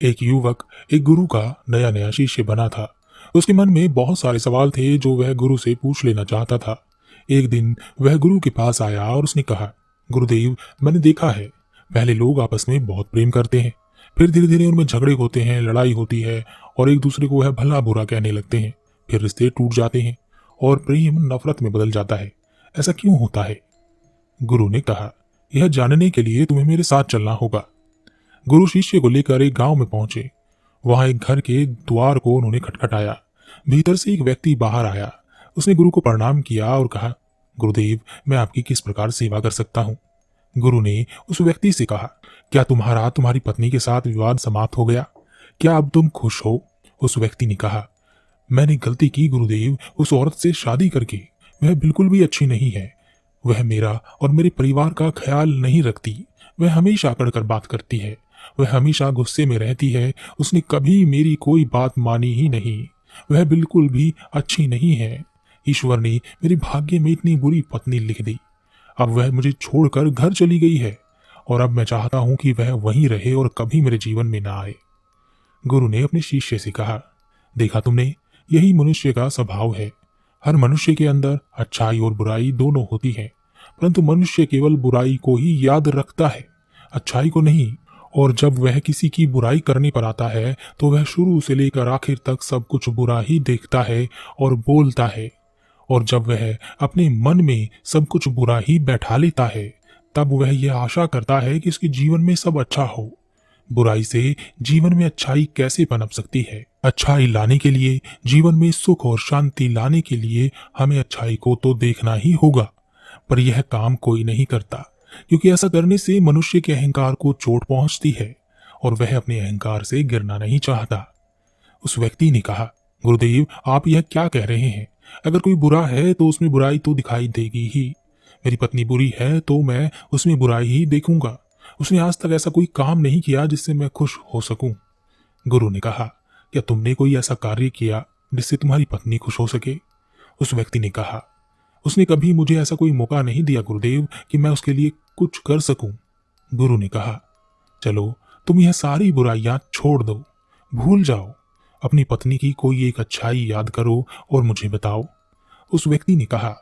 एक युवक एक गुरु का नया नया शिष्य बना था। उसके मन में बहुत सारे सवाल थे जो वह गुरु से पूछ लेना चाहता था। एक दिन वह गुरु के पास आया और उसने कहा, गुरुदेव, मैंने देखा है पहले लोग आपस में बहुत प्रेम करते हैं, फिर धीरे धीरे उनमें झगड़े होते हैं, लड़ाई होती है और एक दूसरे को वह भला बुरा कहने लगते हैं। फिर रिश्ते टूट जाते हैं और प्रेम नफरत में बदल जाता है। ऐसा क्यों होता है? गुरु ने कहा, यह जानने के लिए तुम्हें मेरे साथ चलना होगा। गुरु शिष्य को लेकर एक गांव में पहुंचे। वहां एक घर के द्वार को उन्होंने खटखटाया। भीतर से एक व्यक्ति बाहर आया। उसने गुरु को प्रणाम किया और कहा, गुरुदेव, मैं आपकी किस प्रकार सेवा कर सकता हूँ? गुरु ने उस व्यक्ति से कहा, क्या तुम्हारा तुम्हारी पत्नी के साथ विवाद समाप्त हो गया? क्या अब तुम खुश हो? उस व्यक्ति ने कहा, मैंने गलती की गुरुदेव, उस औरत से शादी करके। वह बिल्कुल भी अच्छी नहीं है। वह मेरा और मेरे परिवार का ख्याल नहीं रखती। वह हमेशा अकड़ बात करती है। वह हमेशा गुस्से में रहती है। उसने कभी मेरी कोई बात मानी ही नहीं। वह बिल्कुल भी अच्छी नहीं है। ईश्वर ने मेरे भाग्य में इतनी बुरी पत्नी लिख दी। अब वह मुझे छोड़कर घर चली गई है और अब मैं चाहता हूं कि वह वहीं रहे और कभी मेरे जीवन में ना आए। गुरु ने अपने शिष्य से कहा, देखा तुमने, यही मनुष्य का स्वभाव है। हर मनुष्य के अंदर अच्छाई और बुराई दोनों होती है, परंतु मनुष्य केवल बुराई को ही याद रखता है, अच्छाई को नहीं। और जब वह किसी की बुराई करने पर आता है तो वह शुरू से लेकर आखिर तक सब कुछ बुरा ही देखता है और बोलता है। और जब वह अपने मन में सब कुछ बुरा ही बैठा लेता है, तब वह यह आशा करता है कि उसके जीवन में सब अच्छा हो। बुराई से जीवन में अच्छाई कैसे पनप सकती है? अच्छाई लाने के लिए, जीवन में सुख और शांति लाने के लिए हमें अच्छाई को तो देखना ही होगा। पर यह काम कोई नहीं करता, क्योंकि ऐसा करने से मनुष्य के अहंकार को चोट पहुंचती है और वह अपने अहंकार से गिरना नहीं चाहता। उस व्यक्ति ने कहा, गुरुदेव, आप यह क्या कह रहे हैं? अगर कोई बुरा है तो उसमें बुराई तो दिखाई देगी ही। मेरी पत्नी बुरी है तो मैं उसमें बुराई ही देखूंगा। उसने आज तक ऐसा कोई काम नहीं किया जिससे मैं खुश हो सकूं। गुरु ने कहा, क्या तुमने कोई ऐसा कार्य किया जिससे तुम्हारी पत्नी खुश हो सके? उस व्यक्ति ने कहा, उसने कभी मुझे ऐसा कोई मौका नहीं दिया गुरुदेव कि मैं उसके लिए कुछ कर सकूं। गुरु ने कहा, चलो तुम यह सारी बुराइयां छोड़ दो, भूल जाओ। अपनी पत्नी की कोई एक अच्छाई याद करो और मुझे बताओ। उस व्यक्ति ने कहा,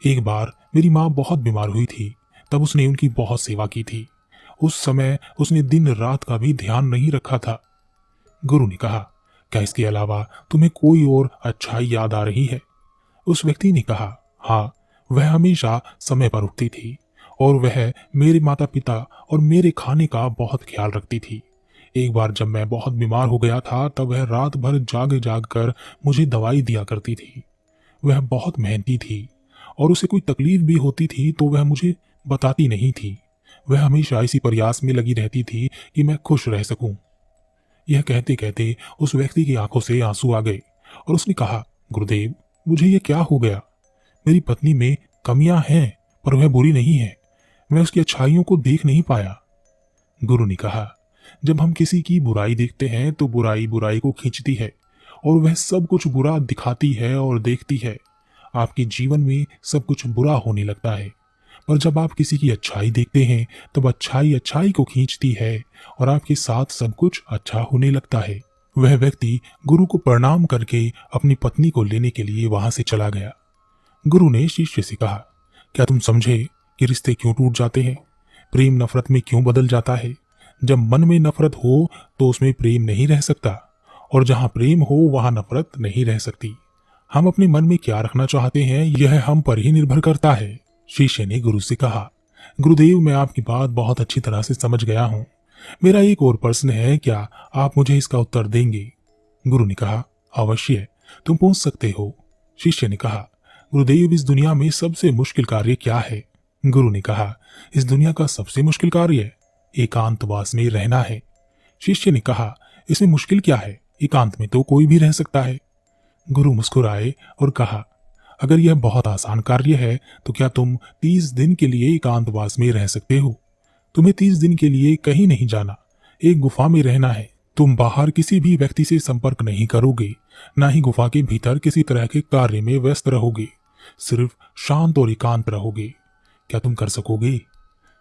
एक बार मेरी माँ बहुत बीमार हुई थी, तब उसने उनकी बहुत सेवा की थी। उस समय उसने दिन रात का भी ध्यान नहीं रखा था। गुरु ने कहा, क्या इसके अलावा तुम्हें कोई और अच्छाई याद आ रही है? उस व्यक्ति ने कहा, हाँ, वह हमेशा समय पर उठती थी और वह मेरे माता पिता और मेरे खाने का बहुत ख्याल रखती थी। एक बार जब मैं बहुत बीमार हो गया था तब वह रात भर जाग जाग कर मुझे दवाई दिया करती थी। वह बहुत मेहनती थी और उसे कोई तकलीफ भी होती थी तो वह मुझे बताती नहीं थी। वह हमेशा इसी प्रयास में लगी रहती थी कि मैं खुश रह सकूं। यह कहते कहते उस व्यक्ति की आंखों से आंसू आ गए और उसने कहा, गुरुदेव, मुझे यह क्या हो गया? मेरी पत्नी में कमियां हैं पर वह बुरी नहीं है। मैं उसकी अच्छाइयों को देख नहीं पाया। गुरु ने कहा, जब हम किसी की बुराई देखते हैं तो बुराई बुराई को खींचती है और वह सब कुछ बुरा दिखाती है और देखती है। आपके जीवन में सब कुछ बुरा होने लगता है, पर जब आप किसी की अच्छाई देखते हैं तब अच्छाई अच्छाई को खींचती है और आपके साथ सब कुछ अच्छा होने लगता है। वह व्यक्ति गुरु को प्रणाम करके अपनी पत्नी को लेने के लिए वहां से चला गया। गुरु ने शिष्य से कहा, क्या तुम समझे कि रिश्ते क्यों टूट जाते हैं? प्रेम नफरत में क्यों बदल जाता है? जब मन में नफरत हो तो उसमें प्रेम नहीं रह सकता और जहां प्रेम हो वहां नफरत नहीं रह सकती। हम अपने मन में क्या रखना चाहते हैं यह हम पर ही निर्भर करता है। शिष्य ने गुरु से कहा, गुरुदेव, मैं आपकी बात बहुत अच्छी तरह से समझ गया हूँ। मेरा एक और प्रश्न है, क्या आप मुझे इसका उत्तर देंगे? गुरु ने कहा, अवश्य, तुम पूछ सकते हो। शिष्य ने कहा, गुरुदेव, इस दुनिया में सबसे मुश्किल कार्य क्या है? गुरु ने कहा, इस दुनिया का सबसे मुश्किल कार्य एकांतवास में रहना है। शिष्य ने कहा, इसमें मुश्किल क्या है? एकांत में तो कोई भी रह सकता है। गुरु मुस्कुराए और कहा, अगर यह बहुत आसान कार्य है तो क्या तुम 30 दिन के लिए एकांतवास में रह सकते हो? तुम्हें 30 दिन के लिए कहीं नहीं जाना, एक गुफा में रहना है। तुम बाहर किसी भी व्यक्ति से संपर्क नहीं करोगे, ना ही गुफा के भीतर किसी तरह के कार्य में व्यस्त रहोगे, सिर्फ शांत और एकांत रहोगे। क्या तुम कर सकोगे?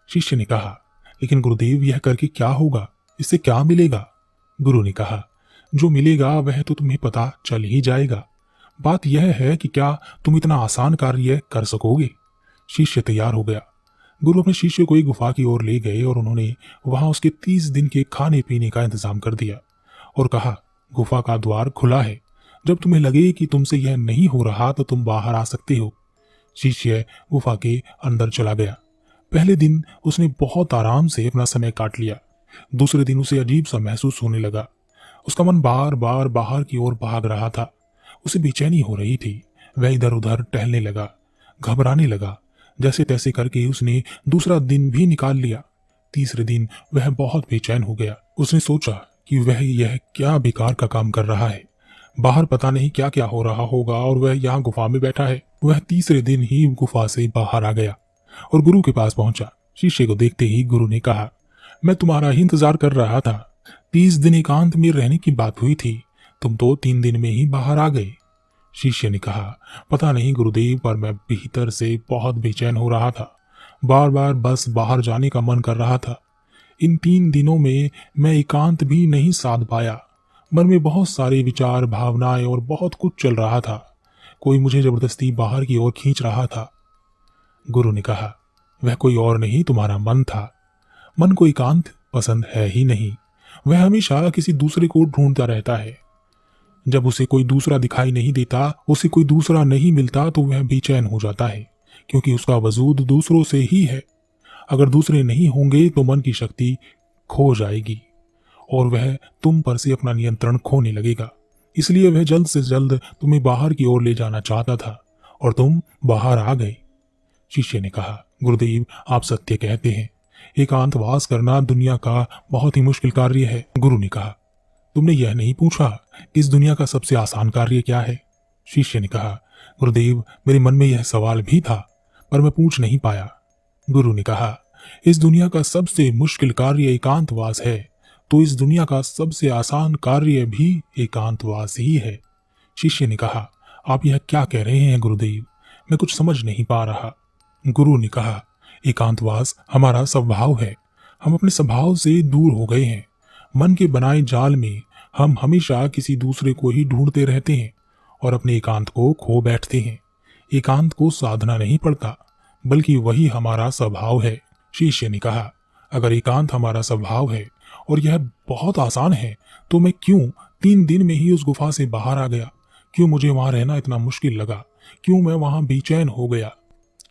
शिष्य ने कहा, लेकिन गुरुदेव, यह करके क्या होगा? इससे क्या मिलेगा? गुरु ने कहा, जो मिलेगा वह तो तुम्हें पता चल ही जाएगा। बात यह है कि क्या तुम इतना आसान कार्य कर सकोगे। शिष्य तैयार हो गया। गुरु अपने शिष्य को एक गुफा की ओर ले गए और उन्होंने वहां उसके 30 दिन के खाने पीने का इंतजाम कर दिया और कहा, गुफा का द्वार खुला है, जब तुम्हें लगे कि तुमसे यह नहीं हो रहा तो तुम बाहर आ सकते हो। शिष्य गुफा के अंदर चला गया। पहले दिन उसने बहुत आराम से अपना समय काट लिया। दूसरे दिन उसे अजीब सा महसूस होने लगा। उसका मन बार बार बाहर की ओर भाग रहा था। उसे बेचैनी हो रही थी। वह इधर उधर टहलने लगा, घबराने लगा। जैसे तैसे करके उसने दूसरा दिन भी निकाल लिया। तीसरे दिन वह बहुत बेचैन हो गया। उसने सोचा कि वह यह क्या बेकार का काम कर रहा है। बाहर पता नहीं क्या क्या हो रहा होगा और वह यहाँ गुफा में बैठा है। वह तीसरे दिन ही गुफा से बाहर आ गया और गुरु के पास पहुंचा। शिष्य को देखते ही गुरु ने कहा, मैं तुम्हारा ही इंतजार कर रहा था। 30 दिन एकांत में रहने की बात हुई थी, तुम तो 3 दिन में ही बाहर आ गए। शिष्य ने कहा, पता नहीं गुरुदेव, पर मैं भीतर से बहुत बेचैन हो रहा था। बार बार बस बाहर जाने का मन कर रहा था। इन 3 दिनों में मैं एकांत भी नहीं साध पाया। मन में बहुत सारे विचार, भावनाएं और बहुत कुछ चल रहा था। कोई मुझे जबरदस्ती बाहर की ओर खींच रहा था। गुरु ने कहा, वह कोई और नहीं, तुम्हारा मन था। मन को एकांत पसंद है ही नहीं। वह हमेशा किसी दूसरे को ढूंढता रहता है। जब उसे कोई दूसरा दिखाई नहीं देता, उसे कोई दूसरा नहीं मिलता, तो वह बेचैन हो जाता है, क्योंकि उसका वजूद दूसरों से ही है। अगर दूसरे नहीं होंगे तो मन की शक्ति खो जाएगी और वह तुम पर से अपना नियंत्रण खोने लगेगा। इसलिए वह जल्द से जल्द तुम्हें बाहर की ओर ले जाना चाहता था और तुम बाहर आ गए। शिष्य ने कहा, गुरुदेव, आप सत्य कहते हैं। एकांतवास करना दुनिया का बहुत ही मुश्किल कार्य है। गुरु ने कहा, तुमने यह नहीं पूछा कि इस दुनिया का सबसे आसान कार्य क्या है। शिष्य ने कहा, गुरुदेव, मेरे मन में यह सवाल भी था, पर मैं पूछ नहीं पाया। गुरु ने कहा, इस दुनिया का सबसे मुश्किल कार्य एकांतवास है, तो इस दुनिया का सबसे आसान कार्य भी एकांतवास ही है। शिष्य ने कहा, आप यह क्या कह रहे हैं गुरुदेव, मैं कुछ समझ नहीं पा रहा। गुरु ने कहा, एकांतवास हमारा स्वभाव है। हम अपने स्वभाव से दूर हो गए हैं। मन के बनाए जाल में हम हमेशा किसी दूसरे को ही ढूंढते रहते हैं और अपने एकांत को खो बैठते हैं। एकांत को साधना नहीं पड़ता, बल्कि वही हमारा स्वभाव है। शिष्य ने कहा, अगर एकांत हमारा स्वभाव है और यह बहुत आसान है, तो मैं क्यों 3 दिन में ही उस गुफा से बाहर आ गया? क्यों मुझे वहां रहना इतना मुश्किल लगा? क्यों मैं वहां बेचैन हो गया?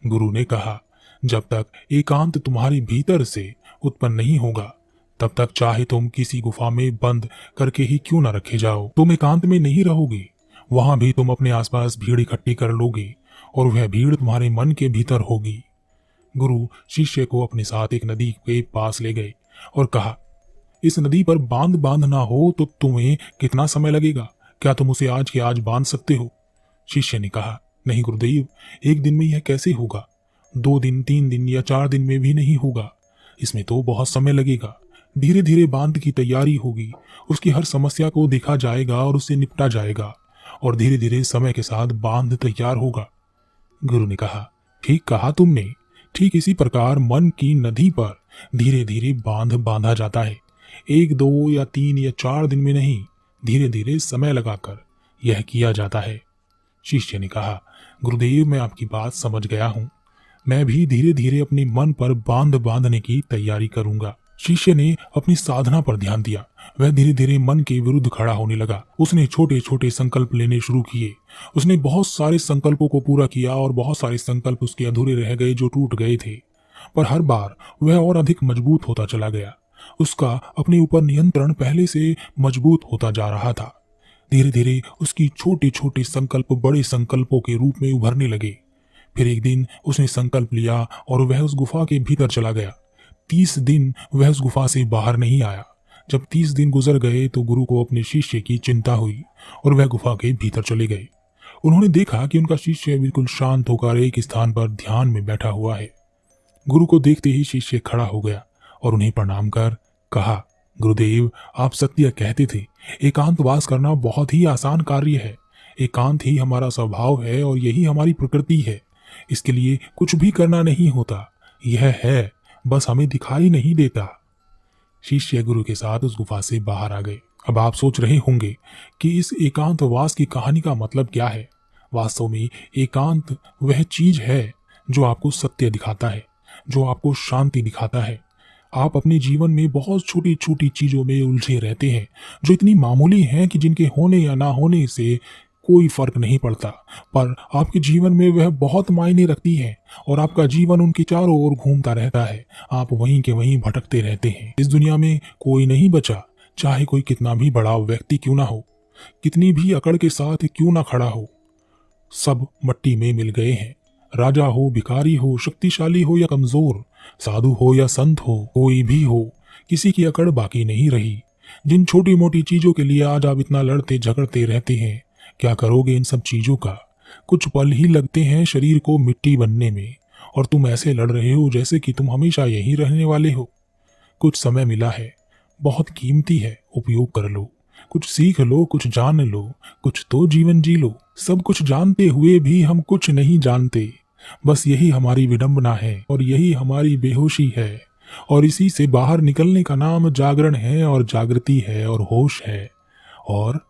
गुरु ने कहा, जब तक एकांत तुम्हारे भीतर से उत्पन्न नहीं होगा, तब तक चाहे तुम किसी गुफा में बंद करके ही क्यों न रखे जाओ, तुम एकांत में नहीं रहोगे। वहां भी तुम अपने आसपास भीड़ इकट्ठी कर लोगे और वह भीड़ तुम्हारे मन के भीतर होगी। गुरु शिष्य को अपने साथ एक नदी के पास ले गए और कहा, इस नदी पर बांध बांधना हो तो तुम्हें कितना समय लगेगा? क्या तुम उसे आज के आज बांध सकते हो? शिष्य ने कहा, नहीं गुरुदेव, एक दिन में यह कैसे होगा? 2 दिन, 3 दिन या 4 दिन में भी नहीं होगा। इसमें तो बहुत समय लगेगा। धीरे धीरे बांध की तैयारी होगी, उसकी हर समस्या को देखा जाएगा और उससे निपटा जाएगा और धीरे धीरे समय के साथ बांध तैयार होगा। गुरु ने कहा, ठीक कहा तुमने। ठीक इसी प्रकार मन की नदी पर धीरे धीरे बांध बांधा जाता है। 1, 2 या 3 या 4 दिन में नहीं, धीरे धीरे समय लगाकर यह किया जाता है। शिष्य ने कहा, गुरुदेव, मैं आपकी बात समझ गया हूं। मैं भी धीरे धीरे अपने मन पर बांध बांधने की तैयारी करूंगा। शिष्य ने अपनी साधना पर ध्यान दिया। वह धीरे धीरे मन के विरुद्ध खड़ा होने लगा। उसने छोटे छोटे संकल्प लेने शुरू किए। उसने बहुत सारे संकल्पों को पूरा किया और बहुत सारे संकल्प उसके अधूरे रह गए, जो टूट गए थे। पर हर बार वह और अधिक मजबूत होता चला गया। उसका अपने ऊपर नियंत्रण पहले से मजबूत होता जा रहा था। धीरे धीरे उसकी छोटे छोटे संकल्प बड़े संकल्पों के रूप में उभरने लगे। फिर एक दिन उसने संकल्प लिया और वह उस गुफा के भीतर चला गया। 30 दिन वह उस गुफा से बाहर नहीं आया। जब 30 दिन गुजर गए तो गुरु को अपने शिष्य की चिंता हुई और वह गुफा के भीतर चले गए। उन्होंने देखा कि उनका शिष्य बिल्कुल शांत होकर एक स्थान पर ध्यान में बैठा हुआ है। गुरु को देखते ही शिष्य खड़ा हो गया और उन्हें प्रणाम कर कहा, गुरुदेव, आप सत्य कहते थे। एकांतवास करना बहुत ही आसान कार्य है। एकांत ही हमारा स्वभाव है और यही हमारी प्रकृति है। इसके लिए कुछ भी करना नहीं होता। यह है, बस हमें दिखाई नहीं देता। शिष्य गुरु के साथ उस गुफा से बाहर आ गए अब आप सोच रहे होंगे कि इस एकांतवास की कहानी का मतलब क्या है। वास्तव में एकांत वह चीज है जो आपको सत्य दिखाता है, जो आपको शांति दिखाता है। आप अपने जीवन में बहुत छोटी छोटी चीजों में उलझे रहते हैं, जो इतनी मामूली हैं कि जिनके होने या ना होने से कोई फर्क नहीं पड़ता, पर आपके जीवन में वह बहुत मायने रखती है और आपका जीवन उनके चारों ओर घूमता रहता है। आप वहीं के वहीं भटकते रहते हैं। इस दुनिया में कोई नहीं बचा, चाहे कोई कितना भी बड़ा व्यक्ति क्यों ना हो, कितनी भी अकड़ के साथ क्यों ना खड़ा हो, सब मट्टी में मिल गए हैं। राजा हो, भिखारी हो, शक्तिशाली हो या कमजोर, साधु हो या संत हो, कोई भी हो, किसी की अकड़ बाकी नहीं रही। जिन छोटी मोटी चीजों के लिए आज आप इतना लड़ते झगड़ते रहते हैं, क्या करोगे इन सब चीजों का? कुछ पल ही लगते हैं शरीर को मिट्टी बनने में, और तुम ऐसे लड़ रहे हो जैसे कि तुम हमेशा यहीं रहने वाले हो। कुछ समय मिला है, बहुत कीमती है, उपयोग कर लो। कुछ सीख लो, कुछ जान लो, कुछ तो जीवन जी लो। सब कुछ जानते हुए भी हम कुछ नहीं जानते, बस यही हमारी विडंबना है और यही हमारी बेहोशी है। और इसी से बाहर निकलने का नाम जागरण है, और जागृति है, और होश है, और